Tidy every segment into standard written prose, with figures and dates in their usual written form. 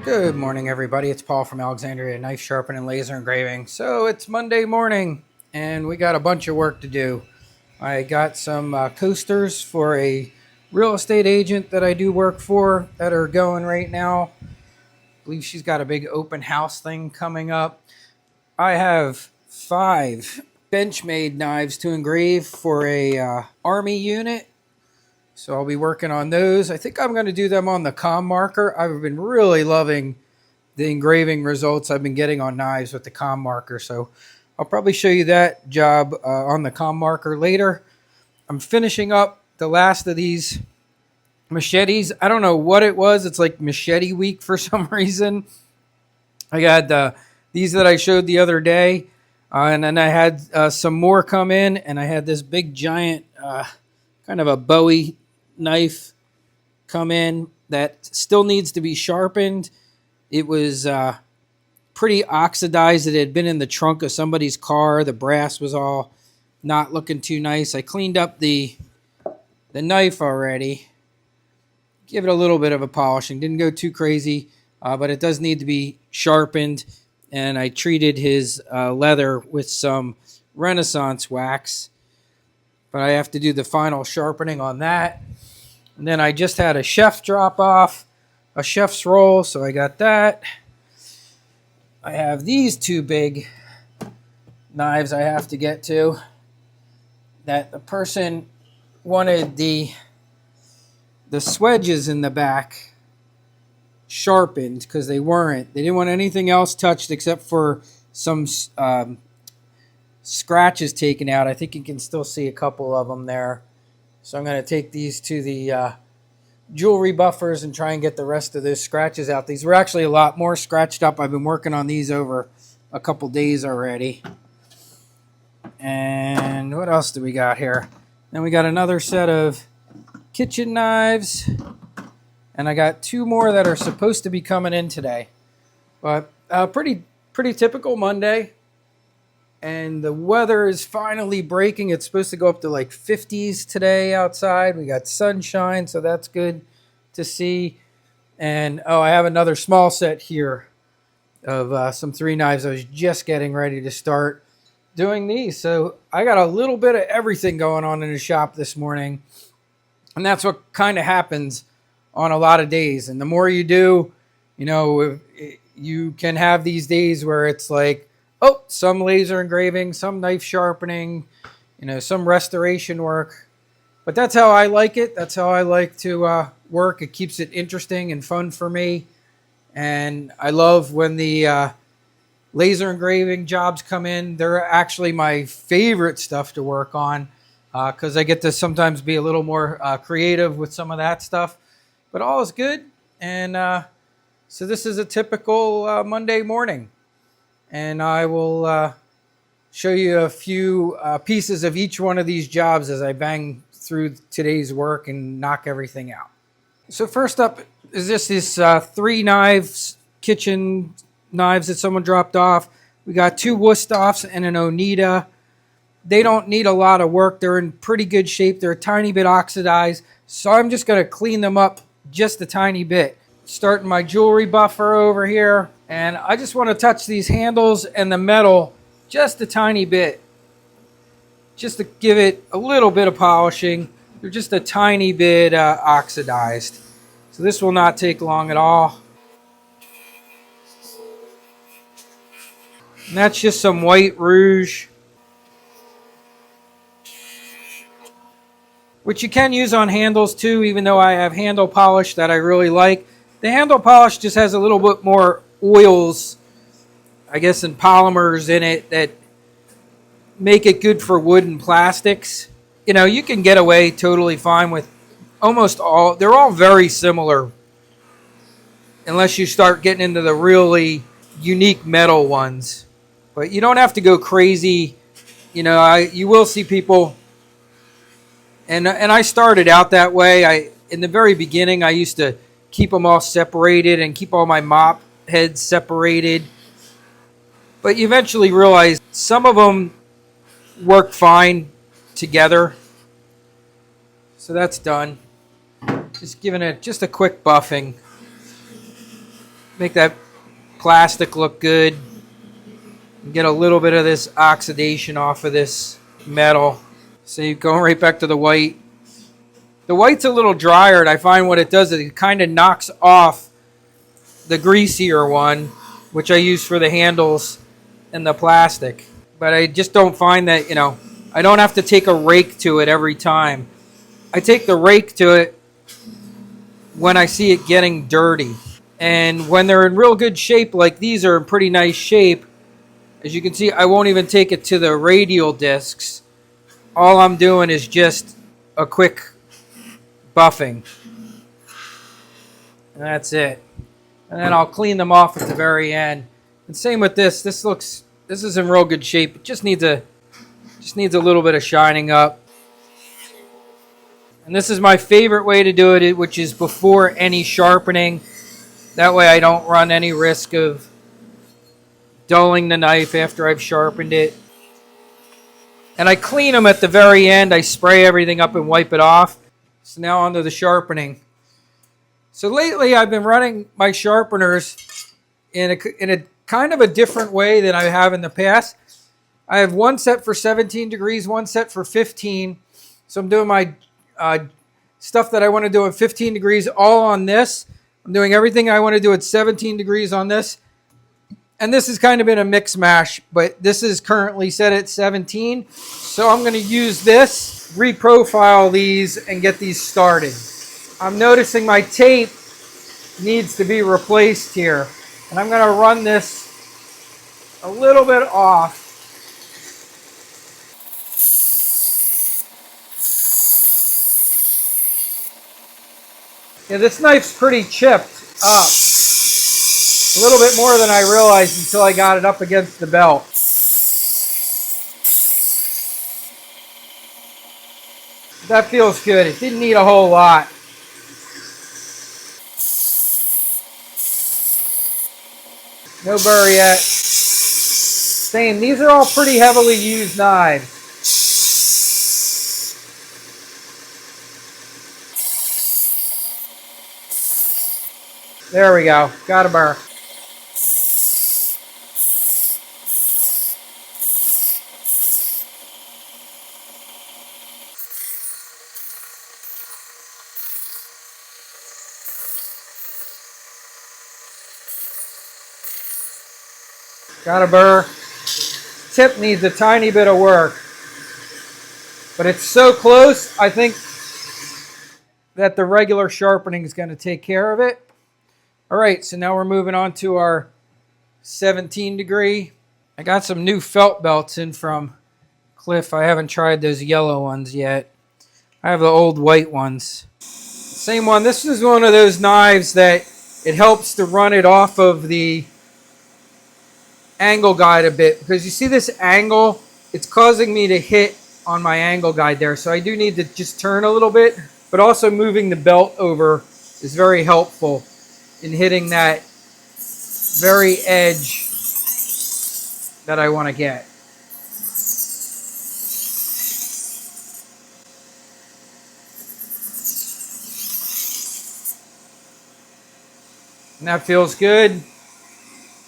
Good morning, everybody. It's Paul from Alexandria Knife Sharpen and Laser Engraving. So it's Monday morning, and we got a bunch of work to do. I got some coasters for a real estate agent that I do work for that are going right now. I believe she's got a big open house thing coming up. I have 5 Benchmade knives to engrave for a army unit. So I'll be working on those. I think I'm going to do them on the Commarker. I've been really loving the engraving results I've been getting on knives with the Commarker. So I'll probably show you that job on the Commarker later. I'm finishing up the last of these machetes. I don't know what it was. It's like machete week for some reason. I got these that I showed the other day. And then I had some more come in. And I had this big giant kind of a Bowie knife come in that still needs to be sharpened. It was pretty oxidized. It had been in the trunk of somebody's car. The brass was all not looking too nice. I cleaned up the knife already. Give it a little bit of a polishing. Didn't go too crazy, but it does need to be sharpened. And I treated his leather with some Renaissance wax. But I have to do the final sharpening on that. And then I just had a chef drop off, a chef's roll, so I got that. I have these 2 big knives I have to get to that the person wanted the swedges in the back sharpened because they weren't. They didn't want anything else touched except for some scratches taken out. I think you can still see a couple of them there. So I'm going to take these to the jewelry buffers and try and get the rest of those scratches out. These were actually a lot more scratched up. I've been working on these over a couple days already. And what else do we got here? Then we got another set of kitchen knives. And I got 2 more that are supposed to be coming in today. But pretty typical Monday. And the weather is finally breaking. It's supposed to go up to like 50s today outside. We got sunshine, so that's good to see. And I have another small set here of some 3 knives. I was just getting ready to start doing these. So I got a little bit of everything going on in the shop this morning. And that's what kind of happens on a lot of days. And the more you do, you can have these days where it's like, some laser engraving, some knife sharpening, some restoration work. But that's how I like it. That's how I like to work. It keeps it interesting and fun for me. And I love when the laser engraving jobs come in. They're actually my favorite stuff to work on because I get to sometimes be a little more creative with some of that stuff. But all is good. And so this is a typical Monday morning. And I will show you a few pieces of each one of these jobs as I bang through today's work and knock everything out. So first up is this 3 knives, kitchen knives that someone dropped off. We got 2 Wusthoffs and an Oneida. They don't need a lot of work. They're in pretty good shape. They're a tiny bit oxidized. So I'm just going to clean them up just a tiny bit. Starting my jewelry buffer over here. And I just want to touch these handles and the metal just a tiny bit. Just to give it a little bit of polishing. They're just a tiny bit oxidized. So this will not take long at all. And that's just some white rouge, which you can use on handles too, even though I have handle polish that I really like. The handle polish just has a little bit more oils, I guess, and polymers in it that make it good for wood and plastics. You can get away totally fine with almost all. They're all very similar unless you start getting into the really unique metal ones. But you don't have to go crazy. You will see people, and I started out that way. In the very beginning, I used to keep them all separated and keep all my mop heads separated. But you eventually realize some of them work fine together. So that's done. Just giving it just a quick buffing. Make that plastic look good. Get a little bit of this oxidation off of this metal. So you're going right back to the white. The white's a little drier, and I find what it does is it kind of knocks off the greasier one, which I use for the handles and the plastic. But I just don't find that, I don't have to take a rake to it every time. I take the rake to it when I see it getting dirty. And when they're in real good shape, like these are in pretty nice shape, as you can see, I won't even take it to the radial discs. All I'm doing is just a quick buffing. And that's it. And then I'll clean them off at the very end. And same with this. This is in real good shape. It just needs a little bit of shining up. And this is my favorite way to do it, which is before any sharpening. That way I don't run any risk of dulling the knife after I've sharpened it. And I clean them at the very end. I spray everything up and wipe it off. So now onto the sharpening. So lately I've been running my sharpeners in a kind of a different way than I have in the past. I have one set for 17 degrees, one set for 15. So I'm doing my stuff that I want to do at 15 degrees all on this. I'm doing everything I want to do at 17 degrees on this. And this has kind of been a mix mash, but this is currently set at 17. So I'm going to use this, reprofile these, and get these started. I'm noticing my tape needs to be replaced here. And I'm going to run this a little bit off. Yeah, this knife's pretty chipped up. A little bit more than I realized until I got it up against the belt. That feels good. It didn't need a whole lot. No burr yet. Same. These are all pretty heavily used knives. There we go. Got a burr. Got a burr. Tip needs a tiny bit of work. But it's so close, I think that the regular sharpening is going to take care of it. All right, so now we're moving on to our 17 degree. I got some new felt belts in from Cliff. I haven't tried those yellow ones yet. I have the old white ones. Same one. This is one of those knives that it helps to run it off of the angle guide a bit, because you see this angle, it's causing me to hit on my angle guide there. So I do need to just turn a little bit, but also moving the belt over is very helpful in hitting that very edge that I want to get. And that feels good.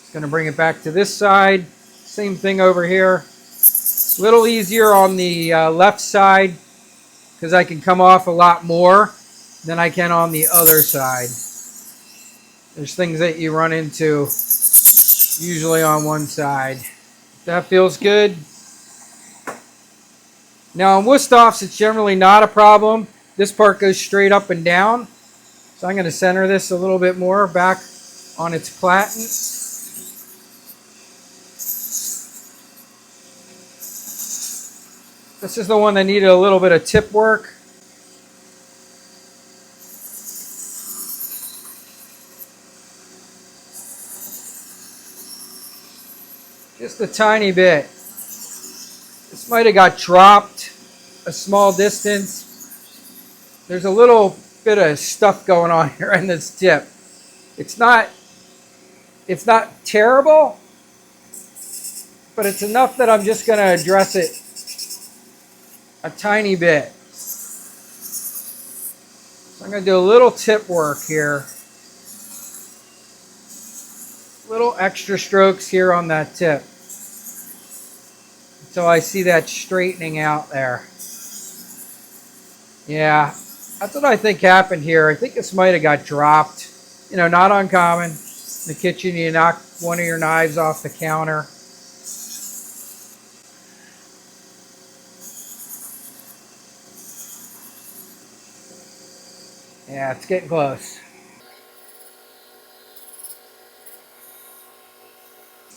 Just going to bring it back to this side. Same thing over here. A little easier on the left side because I can come off a lot more than I can on the other side. There's things that you run into usually on one side. That feels good. Now on Wusthoffs, it's generally not a problem. This part goes straight up and down. So I'm going to center this a little bit more back on its platen. This is the one that needed a little bit of tip work. Just a tiny bit. This might have got dropped a small distance. There's a little bit of stuff going on here in this tip. It's not terrible, but it's enough that I'm just going to address it a tiny bit. So I'm going to do a little tip work here. little extra strokes here on that tip until I see that straightening out there. Yeah, that's what I think happened here. I think this might have got dropped. You know, not uncommon. In the kitchen, you knock one of your knives off the counter. Yeah, it's getting close.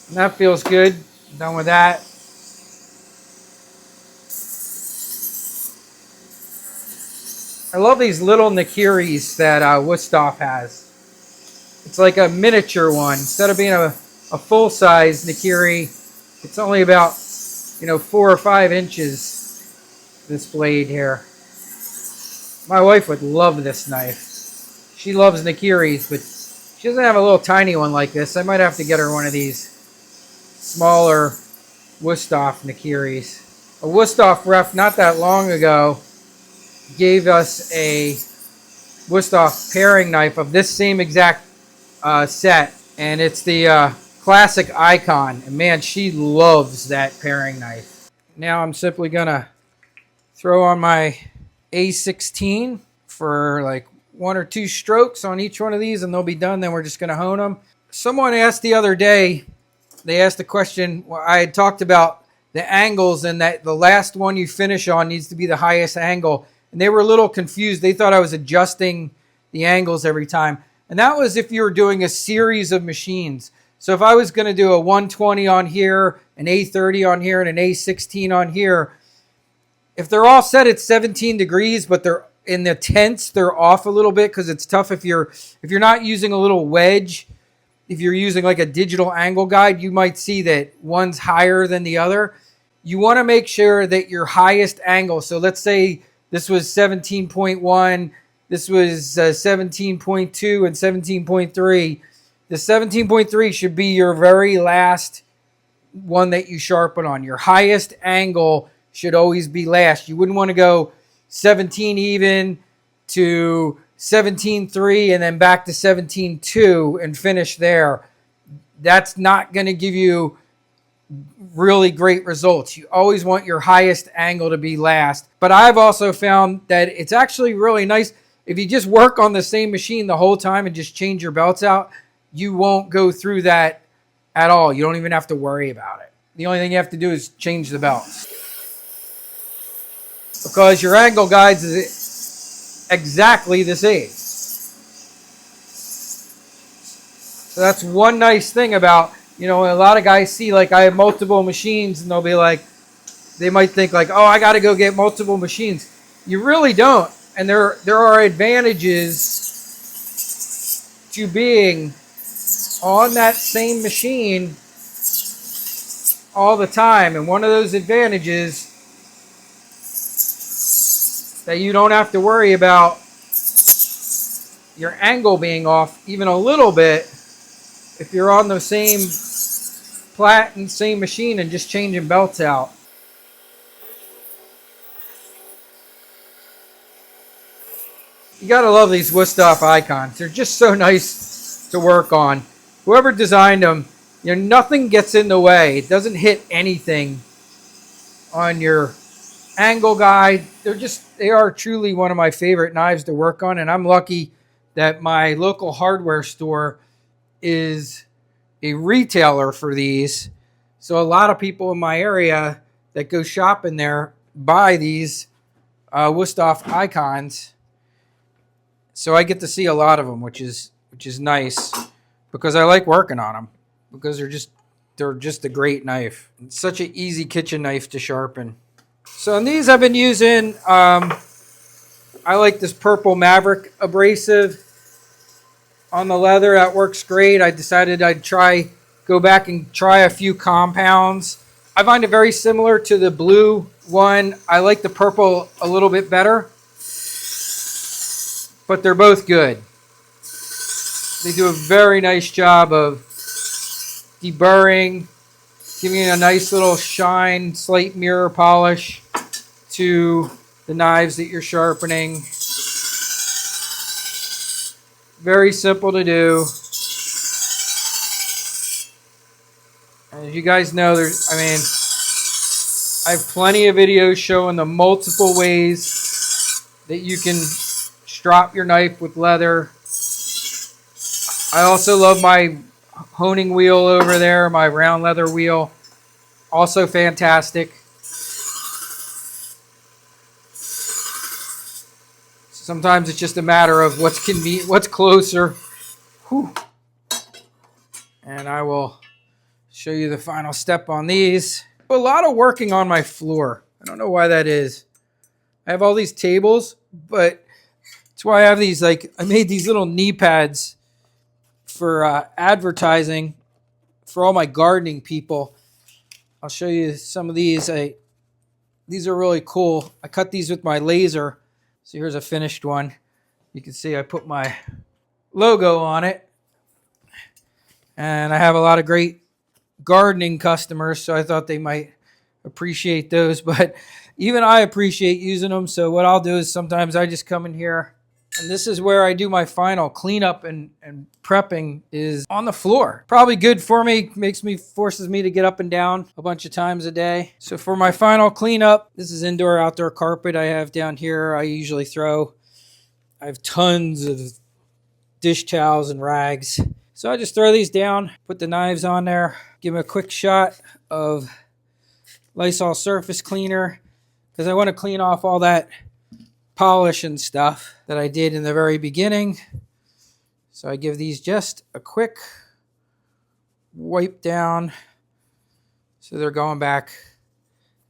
And that feels good. Done with that. I love these little Nakiris that Wusthof has. It's like a miniature one. Instead of being a full-size Nakiri, it's only about, 4 or 5 inches, this blade here. My wife would love this knife. She loves Nakiris, but she doesn't have a little tiny one like this. I might have to get her one of these smaller Wusthof Nakiris. A Wusthof ref not that long ago gave us a Wusthof paring knife of this same exact set, and it's the classic Icon, and man, she loves that paring knife. Now I'm simply gonna throw on my A16 for like 1 or 2 strokes on each one of these, and they'll be done. Then we're just gonna hone them. Someone asked the other day, they asked the question, well, I had talked about the angles and that the last one you finish on needs to be the highest angle. And they were a little confused. They thought I was adjusting the angles every time. And that was if you were doing a series of machines. So if I was going to do a 120 on here, an A30 on here, and an A16 on here, if they're all set at 17 degrees, but they're in the tenths, they're off a little bit because it's tough if you're not using a little wedge. If you're using like a digital angle guide, you might see that one's higher than the other. You want to make sure that your highest angle, so let's say this was 17.1, this was 17.2 and 17.3. The 17.3 should be your very last one that you sharpen on. Your highest angle should always be last. You wouldn't want to go 17 even to 17.3 and then back to 17.2 and finish there. That's not going to give you really great results. You always want your highest angle to be last. But I've also found that it's actually really nice if you just work on the same machine the whole time and just change your belts out. You won't go through that at all. You don't even have to worry about it. The only thing you have to do is change the belts, because your angle guides is exactly the same. So that's one nice thing about, a lot of guys see, like, I have multiple machines, and they'll be like, they might think like, oh, I got to go get multiple machines. You really don't. And there are advantages to being on that same machine all the time. And one of those advantages that you don't have to worry about your angle being off even a little bit if you're on the same plat and same machine and just changing belts out. You gotta love these Wusthof icons. They're just so nice to work on. Whoever designed them, nothing gets in the way. It doesn't hit anything on your angle guide. They are truly one of my favorite knives to work on, and I'm lucky that my local hardware store is a retailer for these. So a lot of people in my area that go shopping there buy these Wusthof icons. So I get to see a lot of them, which is nice, because I like working on them, because they're just a great knife. It's such an easy kitchen knife to sharpen. So in these I've been using, I like this purple Maverick abrasive on the leather. That works great. I decided I'd go back and try a few compounds. I find it very similar to the blue one. I like the purple a little bit better, but they're both good. They do a very nice job of deburring, giving it a nice little shine, slight mirror polish to the knives that you're sharpening. Very simple to do. As you guys know, I mean, I have plenty of videos showing the multiple ways that you can strop your knife with leather. I also love my honing wheel over there, my round leather wheel. Also fantastic. Sometimes it's just a matter of what's convenient, what's closer. Whew. And I will show you the final step on these. A lot of working on my floor. I don't know why that is. I have all these tables, but that's why I have these, like, I made these little knee pads for advertising for all my gardening people. I'll show you some of these. These are really cool. I cut these with my laser. So here's a finished one. You can see I put my logo on it. And I have a lot of great gardening customers, so I thought they might appreciate those. But even I appreciate using them. So what I'll do is sometimes I just come in here, and this is where I do my final cleanup and prepping is on the floor. Probably good for me, forces me to get up and down a bunch of times a day. So for my final cleanup, this is indoor outdoor carpet I have down here. I have tons of dish towels and rags. So I just throw these down, put the knives on there, give them a quick shot of Lysol surface cleaner because I want to clean off all that polish and stuff that I did in the very beginning. So I give these just a quick wipe down so they're going back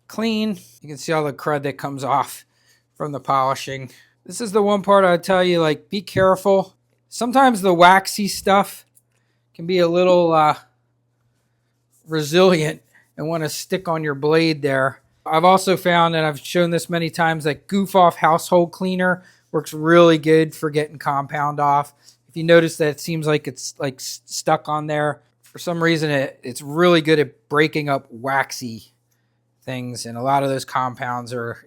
clean. You can see all the crud that comes off from the polishing. This is the one part I'd tell you, like, be careful. Sometimes the waxy stuff can be a little resilient and want to stick on your blade there. I've also found, and I've shown this many times, that Goof Off household cleaner works really good for getting compound off. If you notice that it seems like it's like stuck on there, for some reason it's really good at breaking up waxy things. And a lot of those compounds are,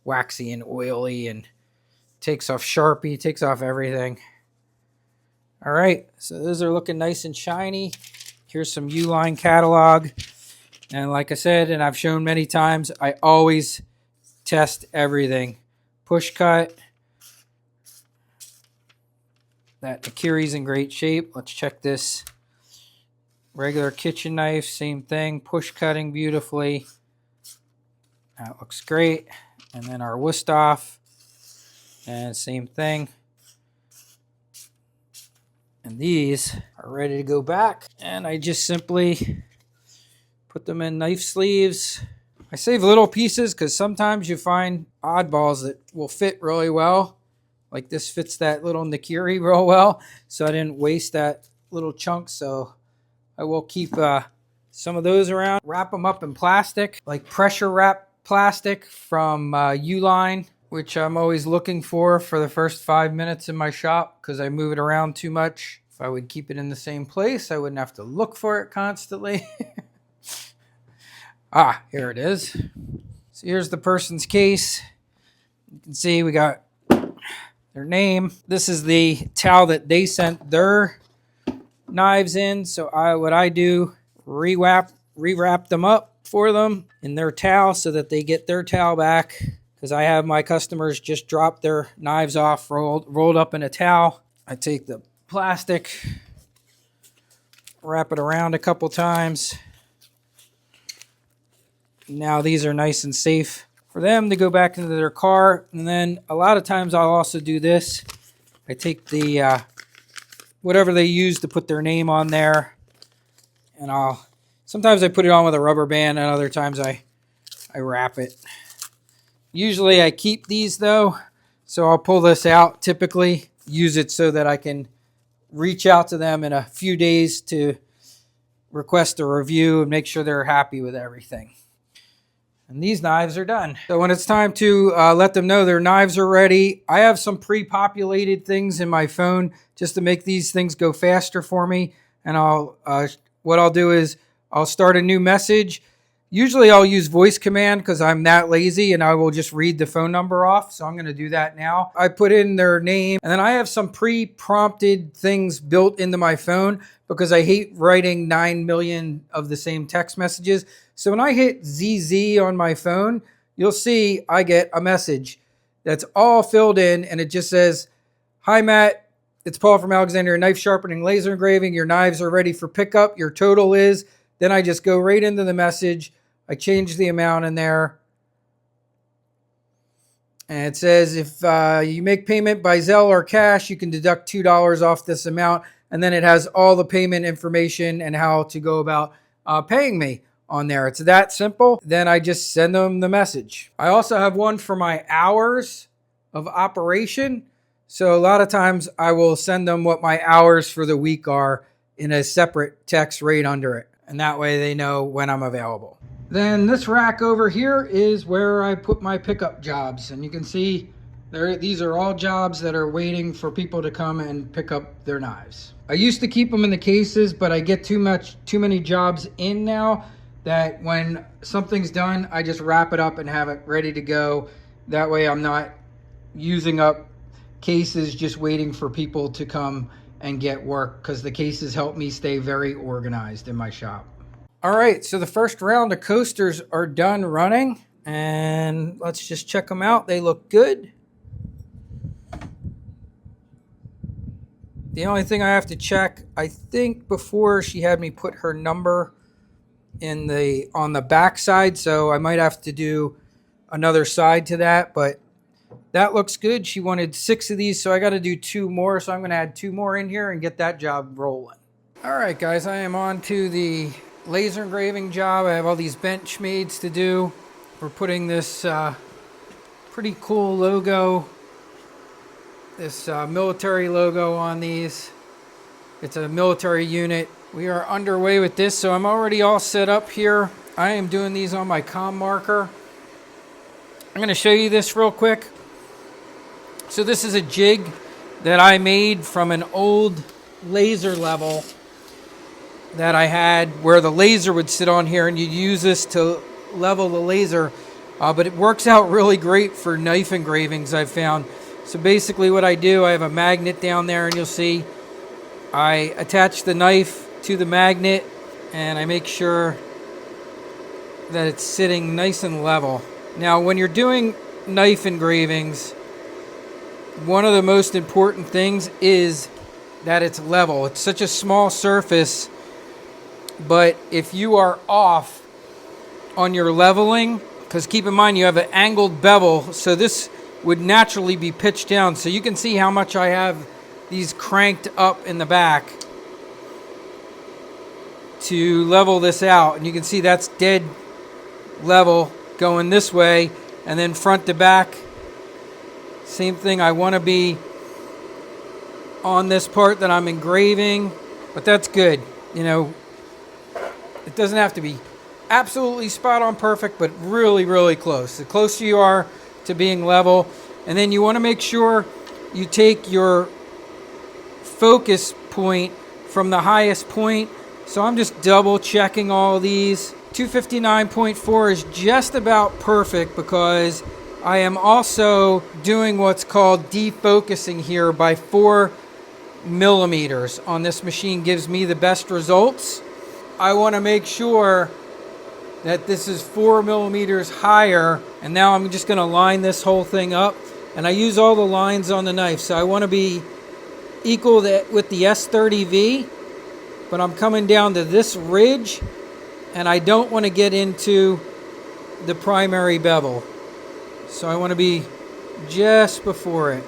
waxy and oily, and takes off Sharpie, takes off everything. All right, so those are looking nice and shiny. Here's some Uline catalog. And like I said, and I've shown many times, I always test everything. Push cut. That Akiri's in great shape. Let's check this. Regular kitchen knife, same thing. Push cutting beautifully. That looks great. And then our Wüsthof. And same thing. And these are ready to go back. And I just simply put them in knife sleeves. I save little pieces because sometimes you find oddballs that will fit really well. Like this fits that little Nakiri real well. So I didn't waste that little chunk. So I will keep some of those around. Wrap them up in plastic, like pressure wrap plastic from Uline, which I'm always looking for the first 5 minutes in my shop because I move it around too much. If I would keep it in the same place, I wouldn't have to look for it constantly. Ah, here it is. So here's the person's case. You can see we got their name. This is the towel that they sent their knives in. So what I do, rewrap them up for them in their towel so that they get their towel back. Because I have my customers just drop their knives off rolled up in a towel. I take the plastic, wrap it around a couple times. Now these are nice and safe for them to go back into their car. And then a lot of times I'll also do this. I take the whatever they use to put their name on there, and sometimes I put it on with a rubber band, and other times I wrap it. Usually I keep these though, so I'll pull this out, typically use it so that I can reach out to them in a few days to request a review and make sure they're happy with everything. And these knives are done. So when it's time to let them know their knives are ready, I have some pre-populated things in my phone just to make these things go faster for me. And what I'll do is I'll start a new message, Usually I'll use voice command because I'm that lazy and I will just read the phone number off. So I'm going to do that now. I put in their name and then I have some pre-prompted things built into my phone because I hate writing 9 million of the same text messages. So when I hit ZZ on my phone, you'll see I get a message that's all filled in and it just says, "Hi Matt, it's Paul from Alexander Knife Sharpening Laser Engraving. Your knives are ready for pickup. Your total is," then I just go right into the message. I change the amount in there. And it says if you make payment by Zelle or cash, you can deduct $2 off this amount. And then it has all the payment information and how to go about paying me on there. It's that simple. Then I just send them the message. I also have one for my hours of operation. So a lot of times I will send them what my hours for the week are in a separate text right under it. And that way they know when I'm available. Then this rack over here is where I put my pickup jobs. And you can see these are all jobs that are waiting for people to come and pick up their knives. I used to keep them in the cases, but I get too many jobs in now that when something's done, I just wrap it up and have it ready to go. That way I'm not using up cases just waiting for people to come and get work, because the cases help me stay very organized in my shop. All right, so the first round of coasters are done running, and let's just check them out. They look good. The only thing I have to check, I think before she had me put her number on the back side, so I might have to do another side to that, but that looks good. She wanted 6 of these, so I got to do 2 more, so I'm going to add 2 more in here and get that job rolling. All right, guys, I am on to the laser engraving job. I have all these Benchmades to do. We're putting this pretty cool logo, this military logo on these. It's a military unit. We are underway with this, so I'm already all set up here. I am doing these on my Commarker. I'm going to show you this real quick. So this is a jig that I made from an old laser level that I had where the laser would sit on here, and you'd use this to level the laser. But it works out really great for knife engravings, I've found. So basically what I do, I have a magnet down there, and you'll see I attach the knife to the magnet and I make sure that it's sitting nice and level. Now when you're doing knife engravings, one of the most important things is that it's level. It's such a small surface, but if you are off on your leveling, because keep in mind you have an angled bevel, so this would naturally be pitched down. So you can see how much I have these cranked up in the back to level this out. And you can see that's dead level going this way, and then front to back, same thing. I want to be on this part that I'm engraving, but that's good. You know, it doesn't have to be absolutely spot on perfect, but really, really close. The closer you are to being level. And then you want to make sure you take your focus point from the highest point. So I'm just double checking all these. 259.4 is just about perfect because I am also doing what's called defocusing here by 4 millimeters on this machine. Gives me the best results. I want to make sure that this is 4 millimeters higher, and now I'm just going to line this whole thing up, and I use all the lines on the knife, so I want to be equal with the S30V, but I'm coming down to this ridge, and I don't want to get into the primary bevel, so I want to be just before it,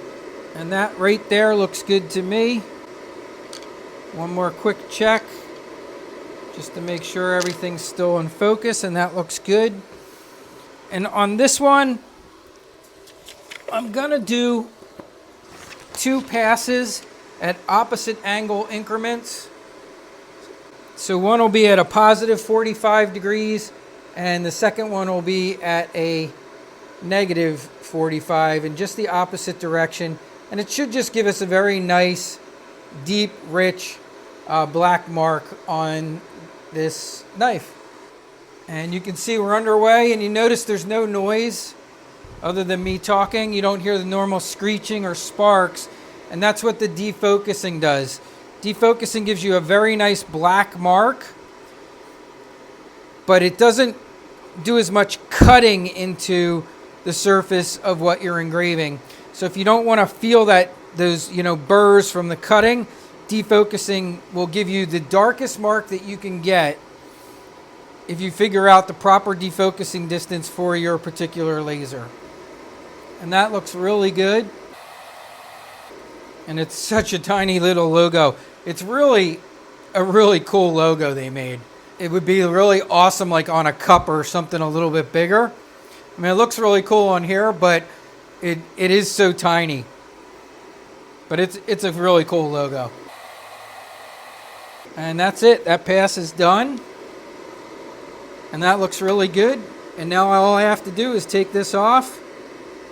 and that right there looks good to me. One more quick check just to make sure everything's still in focus, and that looks good. And on this one, I'm gonna do 2 passes at opposite angle increments. So one will be at a positive 45 degrees, and the second one will be at a negative 45 in just the opposite direction. And it should just give us a very nice, deep, rich black mark on this knife. And you can see we're underway, and you notice there's no noise other than me talking. You don't hear the normal screeching or sparks, and that's what the defocusing does. Defocusing gives you a very nice black mark, but it doesn't do as much cutting into the surface of what you're engraving. So if you don't want to feel that those burrs from the cutting, defocusing will give you the darkest mark that you can get if you figure out the proper defocusing distance for your particular laser. And that looks really good. And it's such a tiny little logo. It's really a really cool logo they made. It would be really awesome like on a cup or something a little bit bigger. I mean, it looks really cool on here, but it is so tiny. But it's a really cool logo. And that's it. That pass is done. And that looks really good. And now all I have to do is take this off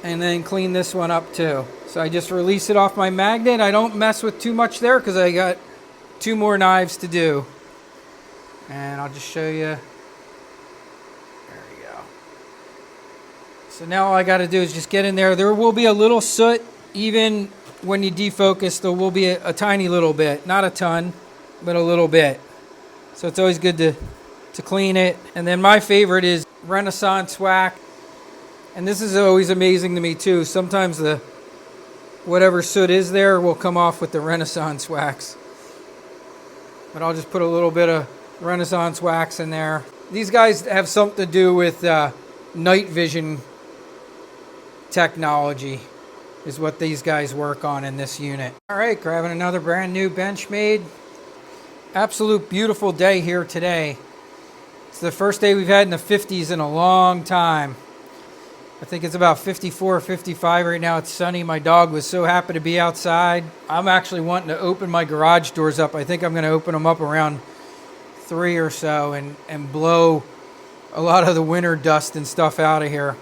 and then clean this one up too. So I just release it off my magnet. I don't mess with too much there because I got 2 more knives to do. And I'll just show you. There we go. So now all I got to do is just get in there. There will be a little soot even when you defocus. There will be a tiny little bit. Not a ton, but a little bit. So it's always good to clean it. And then my favorite is Renaissance wax. And this is always amazing to me too. Sometimes the whatever soot is there will come off with the Renaissance wax. But I'll just put a little bit of Renaissance wax in there. These guys have something to do with night vision technology is what these guys work on in this unit. All right, grabbing another brand new Benchmade. Absolute beautiful day here today. It's the first day we've had in the 50s in a long time. I think it's about 54, 55 right now. It's sunny. My dog was so happy to be outside. I'm actually wanting to open my garage doors up. I think I'm going to open them up around 3 or so and blow a lot of the winter dust and stuff out of here.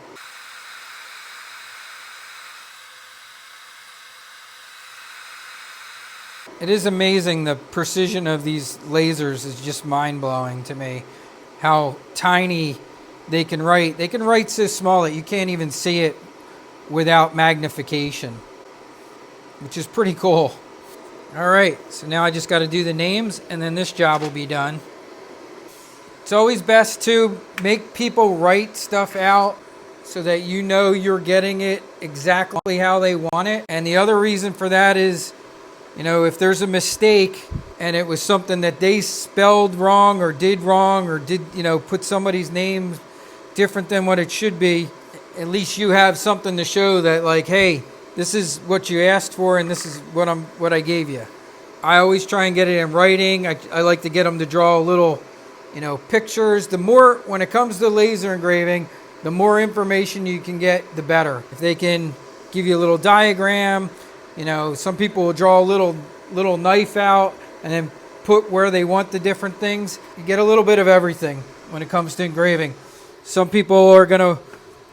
It is amazing. The precision of these lasers is just mind-blowing to me. How tiny they can write. They can write so small that you can't even see it without magnification, which is pretty cool. All right, so now I just got to do the names and then this job will be done. It's always best to make people write stuff out so that you know you're getting it exactly how they want it. And the other reason for that is, if there's a mistake and it was something that they spelled wrong or did, put somebody's name different than what it should be, at least you have something to show that like, hey, this is what you asked for and this is what I gave you. I always try and get it in writing. I like to get them to draw a little, pictures. The more, when it comes to laser engraving, the more information you can get, the better. If they can give you a little diagram, some people will draw a little knife out and then put where they want the different things. You get a little bit of everything when it comes to engraving. Some people are going to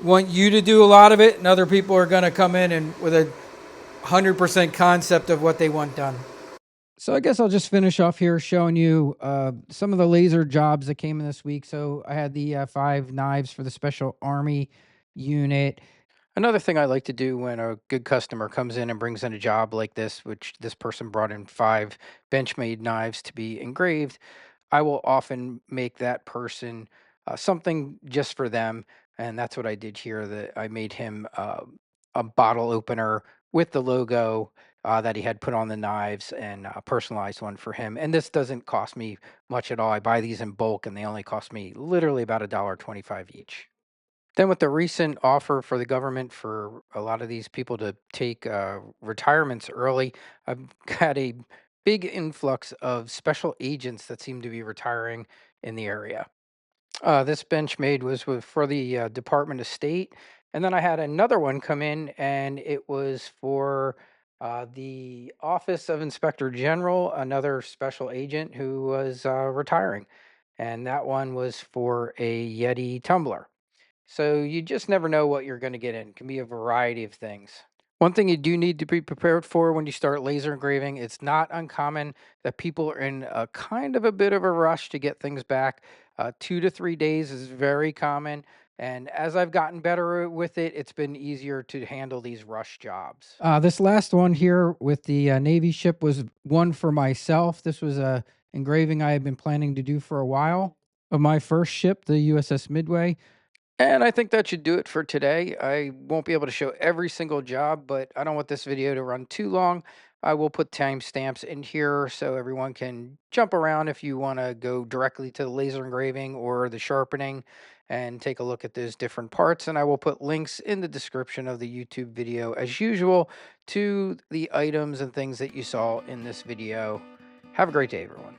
want you to do a lot of it, and other people are going to come in and with a 100% concept of what they want done. So I guess I'll just finish off here showing you some of the laser jobs that came in this week. So I had the 5 knives for the Special Army unit. Another thing I like to do when a good customer comes in and brings in a job like this, which this person brought in 5 Benchmade knives to be engraved, I will often make that person something just for them. And that's what I did here. That I made him a bottle opener with the logo that he had put on the knives and a personalized one for him. And this doesn't cost me much at all. I buy these in bulk and they only cost me literally about $1.25 each. Then, with the recent offer for the government for a lot of these people to take retirements early, I've got a big influx of special agents that seem to be retiring in the area. This Benchmade was for the Department of State, and then I had another one come in, and it was for the Office of Inspector General, another special agent who was retiring, and that one was for a Yeti tumbler. So you just never know what you're going to get in. It can be a variety of things. One thing you do need to be prepared for when you start laser engraving, it's not uncommon that people are in a kind of a bit of a rush to get things back. 2 to 3 days is very common. And as I've gotten better with it, it's been easier to handle these rush jobs. This last one here with the Navy ship was one for myself. This was a engraving I had been planning to do for a while of my first ship, the USS Midway. And I think that should do it for today. I won't be able to show every single job, but I don't want this video to run too long. I will put timestamps in here so everyone can jump around if you want to go directly to the laser engraving or the sharpening and take a look at those different parts. And I will put links in the description of the YouTube video as usual to the items and things that you saw in this video. Have a great day, everyone.